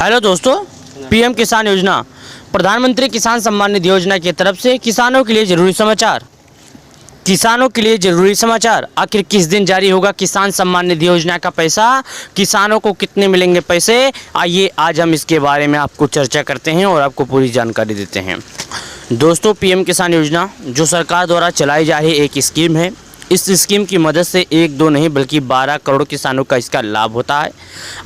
Hello दोस्तों, PM किसान योजना, प्रधानमंत्री किसान सम्मान निधि योजना की तरफ से किसानों के लिए जरूरी समाचार। किसानों के लिए जरूरी समाचार। आखिर किस दिन जारी होगा किसान सम्मान निधि योजना का पैसा, किसानों को कितने मिलेंगे पैसे, आइए आज हम इसके बारे में आपको चर्चा करते हैं और आपको पूरी जानकारी देते हैं। दोस्तों, पीएम किसान योजना जो सरकार द्वारा चलाई जा रही एक स्कीम है। इस स्कीम की मदद से एक दो नहीं बल्कि 12 करोड़ किसानों का इसका लाभ होता है।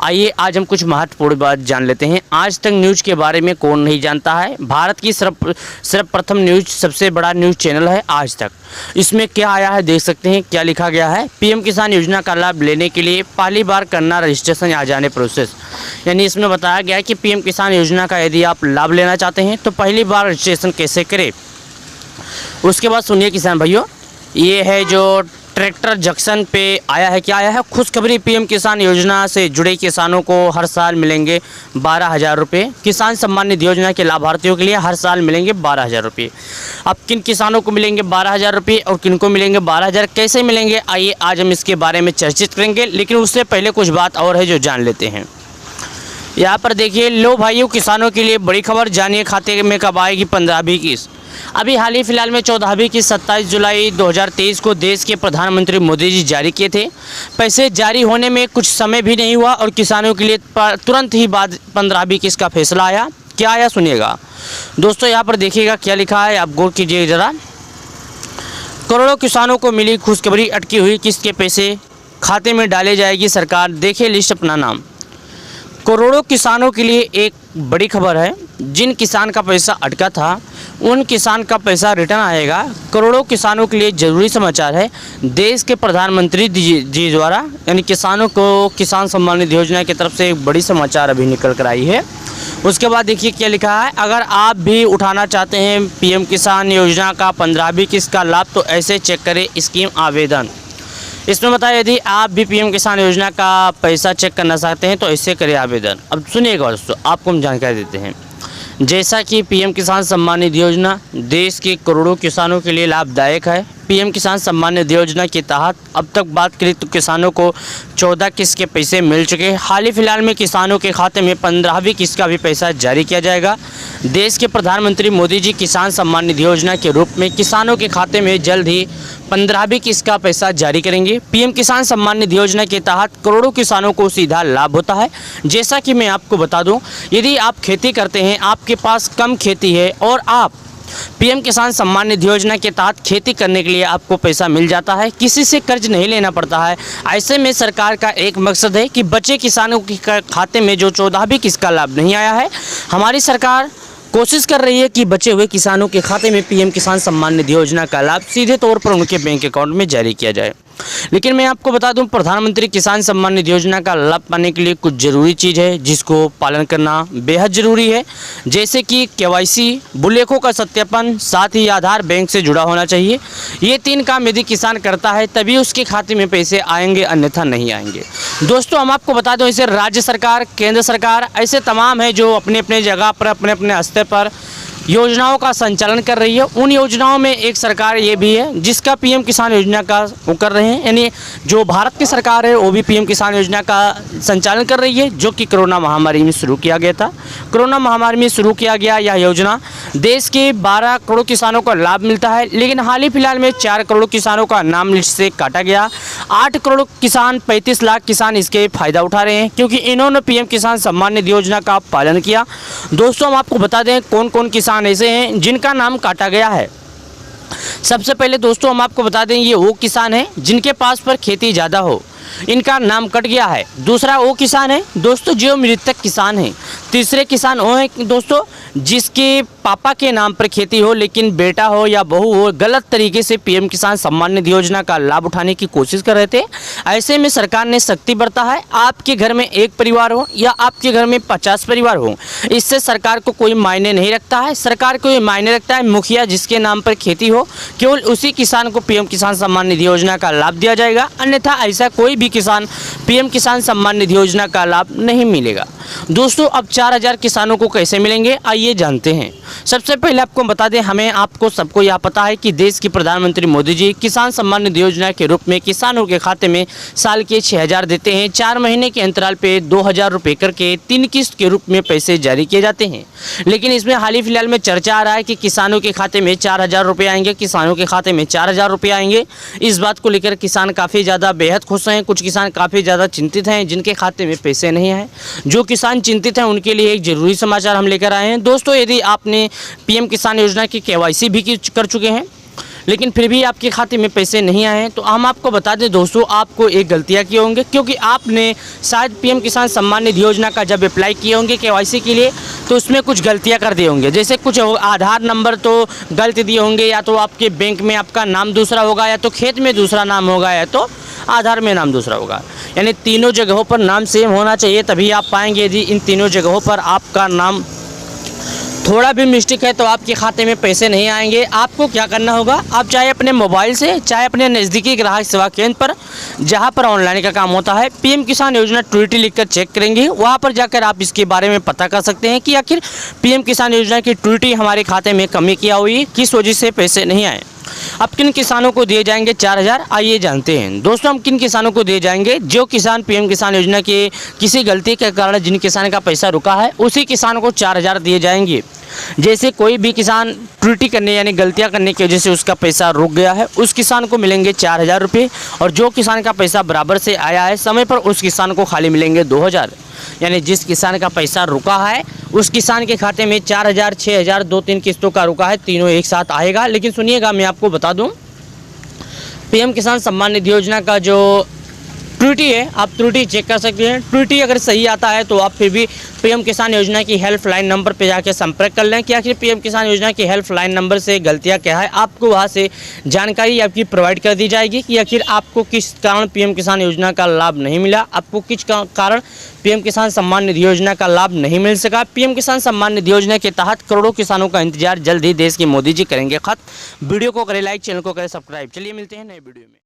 आइए आज हम कुछ महत्वपूर्ण बात जान लेते हैं। आज तक न्यूज़ के बारे में कौन नहीं जानता है। भारत की सर्वप्रथम न्यूज़, सबसे बड़ा न्यूज़ चैनल है आज तक। इसमें क्या आया है देख सकते हैं, क्या लिखा गया है। पीएम किसान योजना का लाभ लेने के लिए पहली बार करना रजिस्ट्रेशन आ जाने प्रोसेस। यानी इसमें बताया गया है कि पीएम किसान योजना का यदि आप लाभ लेना चाहते हैं तो पहली बार रजिस्ट्रेशन कैसे करें। उसके बाद सुनिए किसान भाइयों, ये है जो ट्रैक्टर जंक्शन पे आया है। क्या आया है? खुशखबरी, पीएम किसान योजना से जुड़े किसानों को हर साल मिलेंगे 12,000 रुपये। किसान सम्मान निधि योजना के लाभार्थियों के लिए हर साल मिलेंगे 12,000 रुपये। अब किन किसानों को मिलेंगे 12,000 रुपये और किन को मिलेंगे 12,000, कैसे मिलेंगे, आइए आज हम इसके बारे में चर्चित करेंगे। लेकिन उससे पहले कुछ बात और है जो जान लेते हैं। यहाँ पर देखिए, लो भाइयों, किसानों के लिए बड़ी खबर, जानिए खाते में कब आएगी 15वीं किस्त। अभी हाल ही फिलहाल में 14वीं किस्त 27 जुलाई 2023 को देश के प्रधानमंत्री मोदी जी जारी किए थे। पैसे जारी होने में कुछ समय भी नहीं हुआ और किसानों के लिए तुरंत ही बाद 15वीं किस्त का फैसला आया। क्या आया सुनिएगा दोस्तों। यहाँ पर देखिएगा क्या लिखा है, आप गौर कीजिए ज़रा। करोड़ों किसानों को मिली खुशखबरी, अटकी हुई किस्त के पैसे खाते में डाले जाएगी सरकार, देखे लिस्ट अपना नाम। करोड़ों किसानों के लिए एक बड़ी खबर है। जिन किसान का पैसा अटका था उन किसान का पैसा रिटर्न आएगा। करोड़ों किसानों के लिए ज़रूरी समाचार है। देश के प्रधानमंत्री जी द्वारा यानी किसानों को किसान सम्मान निधि योजना की तरफ से एक बड़ी समाचार अभी निकल कर आई है। उसके बाद देखिए क्या लिखा है, अगर आप भी उठाना चाहते हैं पीएम किसान योजना का 15वीं किस्त का लाभ तो ऐसे चेक करें स्कीम आवेदन। इसमें बताया यदि आप भी पीएम किसान योजना का पैसा चेक करना चाहते हैं तो ऐसे करें आवेदन। अब सुनिएगा दोस्तों, आपको हम जानकारी देते हैं। जैसा कि पीएम किसान सम्मान निधि योजना देश के करोड़ों किसानों के लिए लाभदायक है। पीएम किसान सम्मान निधि योजना के तहत अब तक बात करें तो किसानों को 14 किस्त के पैसे मिल चुके हैं। हाल ही फिलहाल में किसानों के खाते में 15वीं किस्त का भी पैसा जारी किया जाएगा। देश के प्रधानमंत्री मोदी जी किसान सम्मान निधि योजना के रूप में किसानों के खाते में जल्द ही 15वीं किस्त का पैसा जारी करेंगे। पीएम किसान सम्मान निधि योजना के तहत करोड़ों किसानों को सीधा लाभ होता है। जैसा कि मैं आपको बता दूं, यदि आप खेती करते हैं, आपके पास कम खेती है और आप पीएम किसान सम्मान निधि योजना के तहत खेती करने के लिए आपको पैसा मिल जाता है, किसी से कर्ज नहीं लेना पड़ता है। ऐसे में सरकार का एक मकसद है कि बचे किसानों के खाते में जो 14वीं किस्त का लाभ नहीं आया है, हमारी सरकार कोशिश कर रही है कि बचे हुए किसानों के खाते में पीएम किसान सम्मान निधि योजना का लाभ सीधे तौर पर उनके बैंक अकाउंट में जारी किया जाए। लेकिन मैं आपको बता दूं, प्रधानमंत्री किसान सम्मान निधि योजना का लाभ पाने के लिए कुछ ज़रूरी चीज़ है जिसको पालन करना बेहद ज़रूरी है। जैसे कि केवाईसी, भूलेखों का सत्यापन, साथ ही आधार बैंक से जुड़ा होना चाहिए। ये 3 काम यदि किसान करता है तभी उसके खाते में पैसे आएंगे, अन्यथा नहीं आएंगे। दोस्तों, हम आपको बता दें, इसे राज्य सरकार, केंद्र सरकार ऐसे तमाम है जो अपने अपने जगह पर अपने अपने स्तर पर योजनाओं का संचालन कर रही है। उन योजनाओं में एक सरकार ये भी है जिसका पीएम किसान योजना का वो कर रहे हैं। यानी जो भारत की सरकार है वो भी पीएम किसान योजना का संचालन कर रही है, जो कि कोरोना महामारी में शुरू किया गया था। कोरोना महामारी में शुरू किया गया यह योजना देश के 12 करोड़ किसानों को लाभ मिलता है। लेकिन हाल ही फिलहाल में 4 करोड़ किसानों का नाम लिस्ट से काटा गया। 8 करोड़ किसान, 35 लाख किसान इसके फ़ायदा उठा रहे हैं क्योंकि इन्होंने पीएम किसान सम्मान निधि योजना का पालन किया। दोस्तों, हम आपको बता दें कौन कौन किसान ऐसे हैं जिनका नाम काटा गया है। सबसे पहले दोस्तों हम आपको बता दें, ये वो किसान हैं जिनके पास पर खेती ज़्यादा हो, इनका नाम कट गया है। दूसरा वो किसान है दोस्तों जो मृतक किसान हैं। तीसरे किसान वो हैं दोस्तों जिसके पापा के नाम पर खेती हो लेकिन बेटा हो या बहू हो गलत तरीके से पीएम किसान सम्मान निधि योजना का लाभ उठाने की कोशिश कर रहे थे। ऐसे में सरकार ने सख्ती बरता है। आपके घर में 1 परिवार हो या आपके घर में 50 परिवार हो, इससे सरकार को कोई मायने नहीं रखता है। सरकार को ये मायने रखता है मुखिया जिसके नाम पर खेती हो, केवल उसी किसान को पीएम किसान सम्मान निधि योजना का लाभ दिया जाएगा, अन्यथा ऐसा कोई भी किसान पीएम किसान सम्मान निधि योजना का लाभ नहीं मिलेगा। दोस्तों, अब 4,000 किसानों को कैसे मिलेंगे, आइए आइए जानते हैं। सबसे पहले आपको बता दें, हमें आपको सबको यह पता है कि देश के प्रधानमंत्री मोदी जी किसान सम्मान निधि योजना के रूप में किसानों के खाते में साल के 6,000 देते हैं। 4 महीने के अंतराल पे 2,000 रुपये करके 3 किस्त के रूप में पैसे जारी किए जाते हैं। लेकिन इसमें हाल ही फिलहाल में चर्चा आ रहा है कि किसानों के खाते में 4,000 रुपये आएंगे, किसानों के खाते में 4,000 रुपये आएंगे। इस बात को लेकर किसान काफ़ी ज़्यादा बेहद खुश हैं। कुछ किसान काफ़ी ज़्यादा चिंतित हैं जिनके खाते में पैसे नहीं आए। जो किसान चिंतित हैं उनके लिए एक ज़रूरी समाचार हम लेकर आए हैं। दोस्तों, यदि आपने पीएम किसान योजना की केवाईसी भी कर चुके हैं लेकिन फिर भी आपके खाते में पैसे नहीं आए हैं, तो हम आपको बता दें दोस्तों, आपको एक गलतियाँ किए होंगे, क्योंकि आपने शायद पीएम किसान सम्मान निधि योजना का जब अप्लाई किए होंगे केवाईसी के लिए तो उसमें कुछ गलतियाँ कर दिए होंगे। जैसे कुछ आधार नंबर तो गलत दिए होंगे, या तो आपके बैंक में आपका नाम दूसरा होगा, या तो खेत में दूसरा नाम होगा, या तो आधार में नाम दूसरा होगा। यानी तीनों जगहों पर नाम सेम होना चाहिए, तभी आप पाएंगे। यदि इन तीनों जगहों पर आपका नाम थोड़ा भी मिस्टेक है तो आपके खाते में पैसे नहीं आएंगे। आपको क्या करना होगा, आप चाहे अपने मोबाइल से चाहे अपने नज़दीकी ग्राहक सेवा केंद्र पर जहां पर ऑनलाइन का काम होता है पीएम किसान योजना ट्विटी लिखकर चेक करेंगे। वहां पर जाकर आप इसके बारे में पता कर सकते हैं कि आखिर पीएम किसान योजना की ट्विटी हमारे खाते में कमी क्या हुई, किस वजह से पैसे नहीं आए। अब किन किसानों को दिए जाएंगे 4,000, आइए जानते हैं। दोस्तों, हम किन किसानों को दिए जाएंगे, जो किसान पीएम किसान योजना के किसी गलती के कारण जिन किसान का पैसा रुका है उसी किसान को 4,000 दिए जाएंगे। जैसे कोई भी किसान त्रुटि करने यानी गलतियां करने की वजह से उसका पैसा रुक गया है, उस किसान को मिलेंगे 4,000 रुपये, और जो किसान का पैसा बराबर से आया है समय पर उस किसान को खाली मिलेंगे 2,000। यानी जिस किसान का पैसा रुका है उस किसान के खाते में 4,000, 6,000, 2-3 किस्तों का रुका है, तीनों एक साथ आएगा। लेकिन सुनिएगा, मैं आपको बता दूं, पीएम किसान सम्मान निधि योजना का जो त्रुटि है आप त्रुटि चेक कर सकते हैं। त्रुटि अगर सही आता है तो आप फिर भी पीएम किसान योजना की हेल्पलाइन नंबर पर जाकर संपर्क कर लें कि आखिर पीएम किसान योजना की हेल्पलाइन नंबर से गलतियां क्या है। आपको वहां से जानकारी आपकी प्रोवाइड कर दी जाएगी कि आखिर आपको किस कारण पीएम किसान योजना का लाभ नहीं मिला, आपको किस कारण पीएम किसान सम्मान निधि योजना का लाभ नहीं मिल सका। पीएम किसान सम्मान निधि योजना के तहत करोड़ों किसानों का इंतजार जल्द ही देश के मोदी जी करेंगे खत्म। वीडियो को करें लाइक, चैनल को करें सब्सक्राइब। चलिए मिलते हैं नए वीडियो में।